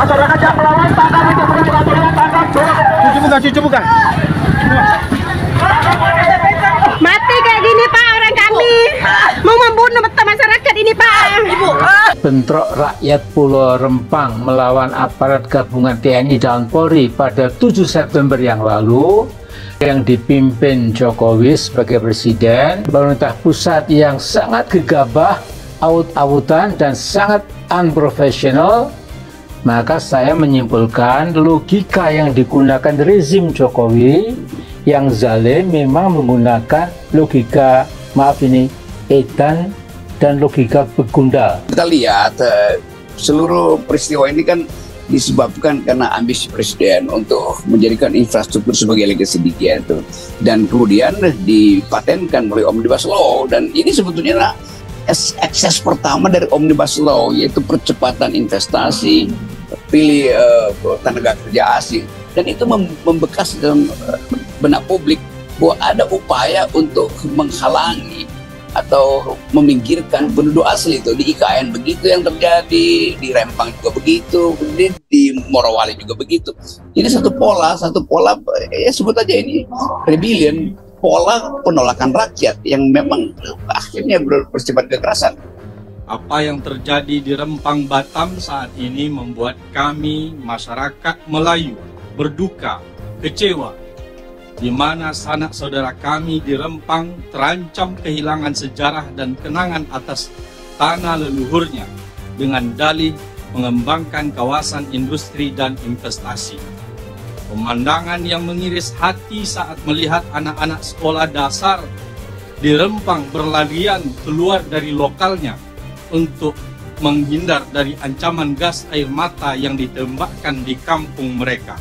Masyarakat yang melawan tangkap itu peraturan tangkap. Cuci bukan. Mati kayak gini Pak orang kami. Mau membunuh masyarakat ini Pak. Ibu. Bentrok rakyat Pulau Rempang melawan aparat gabungan TNI dan Polri pada 7 September yang lalu yang dipimpin Jokowi sebagai presiden, pemerintah pusat yang sangat gegabah, aut-autan dan sangat unprofessional. Maka saya menyimpulkan logika yang digunakan rezim Jokowi yang zalim memang menggunakan logika, maaf ini, edan dan logika begundal. Kita lihat seluruh peristiwa ini kan disebabkan karena ambisi presiden untuk menjadikan infrastruktur sebagai legasi dia itu, dan kemudian dipatenkan melalui Omnibus Law. Dan ini sebetulnya ekses pertama dari Omnibus Law, yaitu percepatan investasi, pilih tenaga kerja asing, dan itu membekas dalam benak publik bahwa ada upaya untuk menghalangi atau meminggirkan penduduk asli. Itu di IKN begitu yang terjadi, di Rempang juga begitu, di Morowali juga begitu. Ini satu pola ya sebut aja ini rebellion, pola penolakan rakyat yang memang akhirnya bersifat kekerasan. Apa yang terjadi di Rempang, Batam saat ini membuat kami, masyarakat Melayu, berduka, kecewa, di mana sanak saudara kami di Rempang terancam kehilangan sejarah dan kenangan atas tanah leluhurnya dengan dalih mengembangkan kawasan industri dan investasi. Pemandangan yang mengiris hati saat melihat anak-anak sekolah dasar di Rempang berlarian keluar dari lokalnya untuk menghindar dari ancaman gas air mata yang ditembakkan di kampung mereka.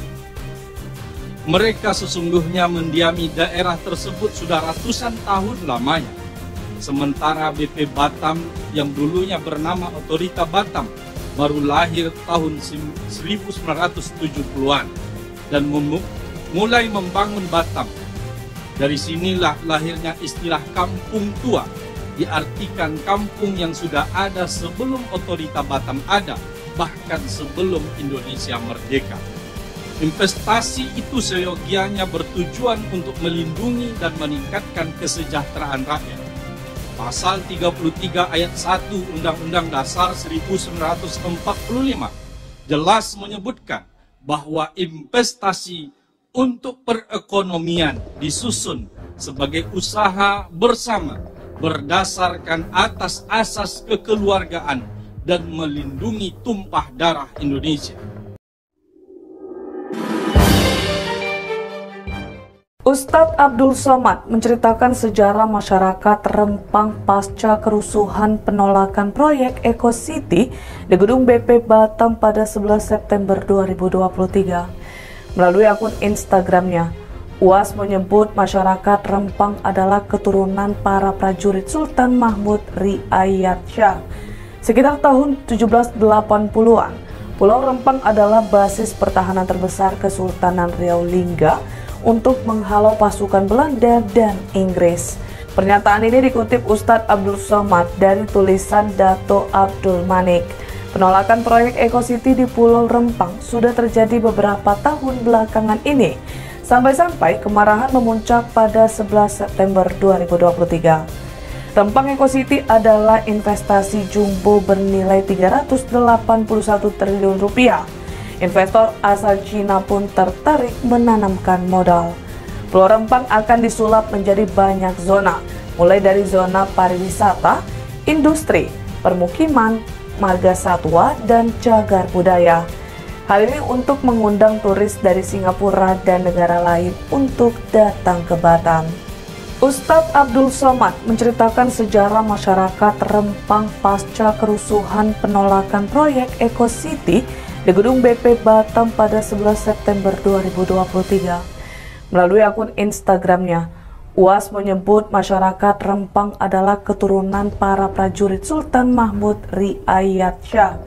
Mereka sesungguhnya mendiami daerah tersebut sudah ratusan tahun lamanya. Sementara BP Batam yang dulunya bernama Otorita Batam baru lahir tahun 1970-an dan mulai membangun Batam. Dari sinilah lahirnya istilah kampung tua, diartikan kampung yang sudah ada sebelum Otorita Batam ada, bahkan sebelum Indonesia merdeka. Investasi itu seyogianya bertujuan untuk melindungi dan meningkatkan kesejahteraan rakyat. Pasal 33 ayat 1 Undang-Undang Dasar 1945 jelas menyebutkan bahwa investasi untuk perekonomian disusun sebagai usaha bersama berdasarkan atas asas kekeluargaan dan melindungi tumpah darah Indonesia. Ustadz Abdul Somad menceritakan sejarah masyarakat Rempang pasca kerusuhan penolakan proyek Eco City di gedung BP Batam pada 11 September 2023. Melalui akun Instagramnya, UAS menyebut masyarakat Rempang adalah keturunan para prajurit Sultan Mahmud Riayat Shah. Sekitar tahun 1780-an, Pulau Rempang adalah basis pertahanan terbesar Kesultanan Riau Lingga untuk menghalau pasukan Belanda dan Inggris. Pernyataan ini dikutip Ustadz Abdul Somad dari tulisan Dato Abdul Manik. Penolakan proyek Eco City di Pulau Rempang sudah terjadi beberapa tahun belakangan ini, sampai-sampai kemarahan memuncak pada 11 September 2023. Rempang Eco City adalah investasi jumbo bernilai 381 triliun rupiah. Investor asal Cina pun tertarik menanamkan modal. Pulau Rempang akan disulap menjadi banyak zona, mulai dari zona pariwisata, industri, permukiman, marga satwa, dan cagar budaya. Hal ini untuk mengundang turis dari Singapura dan negara lain untuk datang ke Batam. Ustadz Abdul Somad menceritakan sejarah masyarakat Rempang pasca kerusuhan penolakan proyek Eco City di gedung BP Batam pada 11 September 2023. Melalui akun Instagramnya, UAS menyebut masyarakat Rempang adalah keturunan para prajurit Sultan Mahmud Riayat Shah.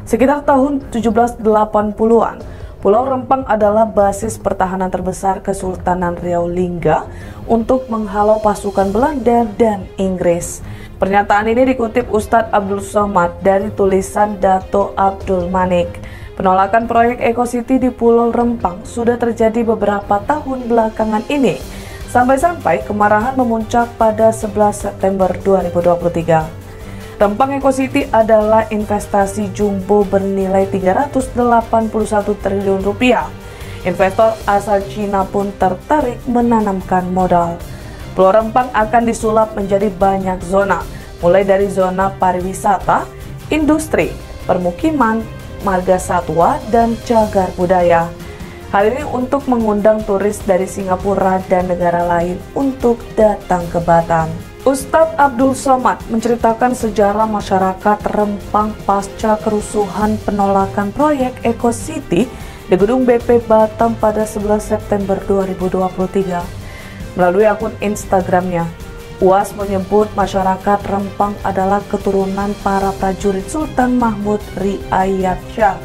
Sekitar tahun 1780-an, Pulau Rempang adalah basis pertahanan terbesar Kesultanan Riau Lingga untuk menghalau pasukan Belanda dan Inggris. Pernyataan ini dikutip Ustadz Abdul Somad dari tulisan Dato Abdul Manik. Penolakan proyek Eco City di Pulau Rempang sudah terjadi beberapa tahun belakangan ini, sampai-sampai kemarahan memuncak pada 11 September 2023. Rempang Eco City adalah investasi jumbo bernilai 381 triliun rupiah. Investor asal Cina pun tertarik menanamkan modal. Pulau Rempang akan disulap menjadi banyak zona, mulai dari zona pariwisata, industri, permukiman, marga satwa, dan cagar budaya. Hal ini untuk mengundang turis dari Singapura dan negara lain untuk datang ke Batam. Ustadz Abdul Somad menceritakan sejarah masyarakat Rempang pasca kerusuhan penolakan proyek Eco City di Gedung BP Batam pada 11 September 2023. Melalui akun Instagramnya, UAS menyebut masyarakat Rempang adalah keturunan para prajurit Sultan Mahmud Riayat Shah.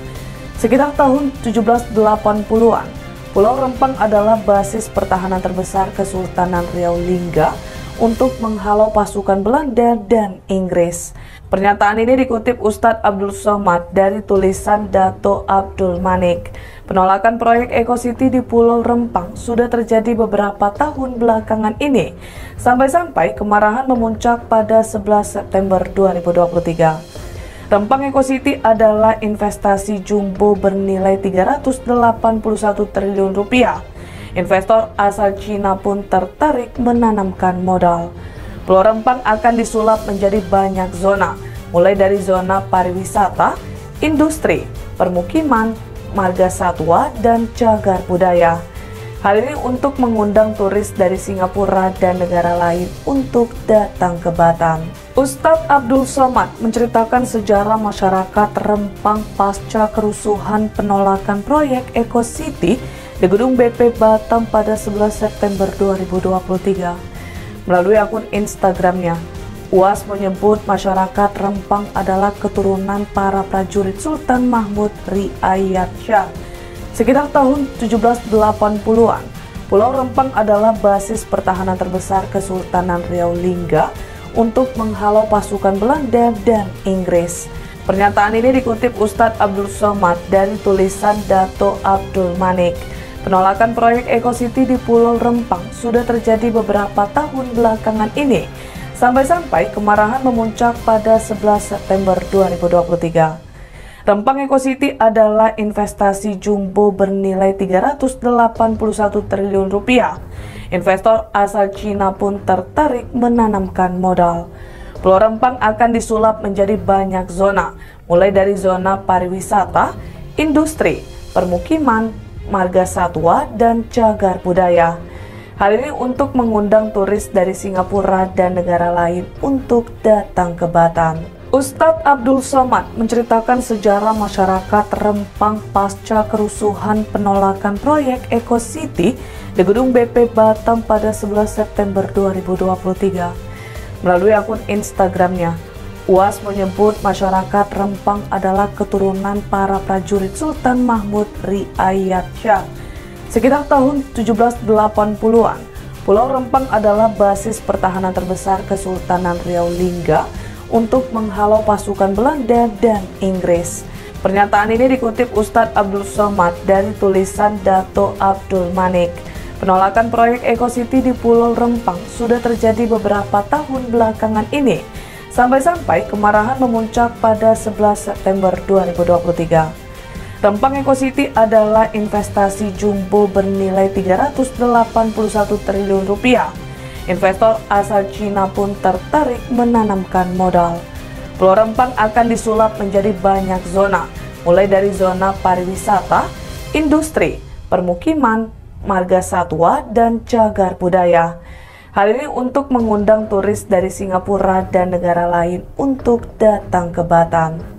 Sekitar tahun 1780-an, Pulau Rempang adalah basis pertahanan terbesar Kesultanan Riau Lingga untuk menghalau pasukan Belanda dan Inggris. Pernyataan ini dikutip Ustadz Abdul Somad dari tulisan Dato Abdul Manik. Penolakan proyek Eco City di Pulau Rempang sudah terjadi beberapa tahun belakangan ini, sampai-sampai kemarahan memuncak pada 11 September 2023. Rempang Eco City adalah investasi jumbo bernilai 381 triliun rupiah. Investor asal Cina pun tertarik menanamkan modal. Pulau Rempang akan disulap menjadi banyak zona, mulai dari zona pariwisata, industri, permukiman, marga satwa, dan cagar budaya. Hal ini untuk mengundang turis dari Singapura dan negara lain untuk datang ke Batam. Ustadz Abdul Somad menceritakan sejarah masyarakat Rempang pasca kerusuhan penolakan proyek Eco City di Gedung BP Batam pada 11 September 2023. Melalui akun Instagramnya, UAS menyebut masyarakat Rempang adalah keturunan para prajurit Sultan Mahmud Riayat Shah. Sekitar tahun 1780-an, Pulau Rempang adalah basis pertahanan terbesar Kesultanan Riau Lingga untuk menghalau pasukan Belanda dan Inggris. Pernyataan ini dikutip Ustadz Abdul Somad dari tulisan Dato Abdul Manik. Penolakan proyek Eco City di Pulau Rempang sudah terjadi beberapa tahun belakangan ini, sampai-sampai kemarahan memuncak pada 11 September 2023. Rempang Eco City adalah investasi jumbo bernilai 381 triliun rupiah. Investor asal Cina pun tertarik menanamkan modal. Pulau Rempang akan disulap menjadi banyak zona, mulai dari zona pariwisata, industri, permukiman, marga satwa, dan cagar budaya. Hal ini untuk mengundang turis dari Singapura dan negara lain untuk datang ke Batam. Ustadz Abdul Somad menceritakan sejarah masyarakat Rempang pasca kerusuhan penolakan proyek Eco City di Gedung BP Batam pada 11 September 2023. Melalui akun Instagramnya, UAS menyebut masyarakat Rempang adalah keturunan para prajurit Sultan Mahmud Riayat Shah. Sekitar tahun 1780-an, Pulau Rempang adalah basis pertahanan terbesar Kesultanan Riau Lingga untuk menghalau pasukan Belanda dan Inggris. Pernyataan ini dikutip Ustadz Abdul Somad dari tulisan Dato Abdul Manik. Penolakan proyek Eco City di Pulau Rempang sudah terjadi beberapa tahun belakangan ini, sampai-sampai kemarahan memuncak pada 11 September 2023. Rempang Eco City adalah investasi jumbo bernilai 381 triliun rupiah. Investor asal Cina pun tertarik menanamkan modal. Pulau Rempang akan disulap menjadi banyak zona, mulai dari zona pariwisata, industri, permukiman, marga satwa, dan cagar budaya. Hal ini untuk mengundang turis dari Singapura dan negara lain untuk datang ke Batam.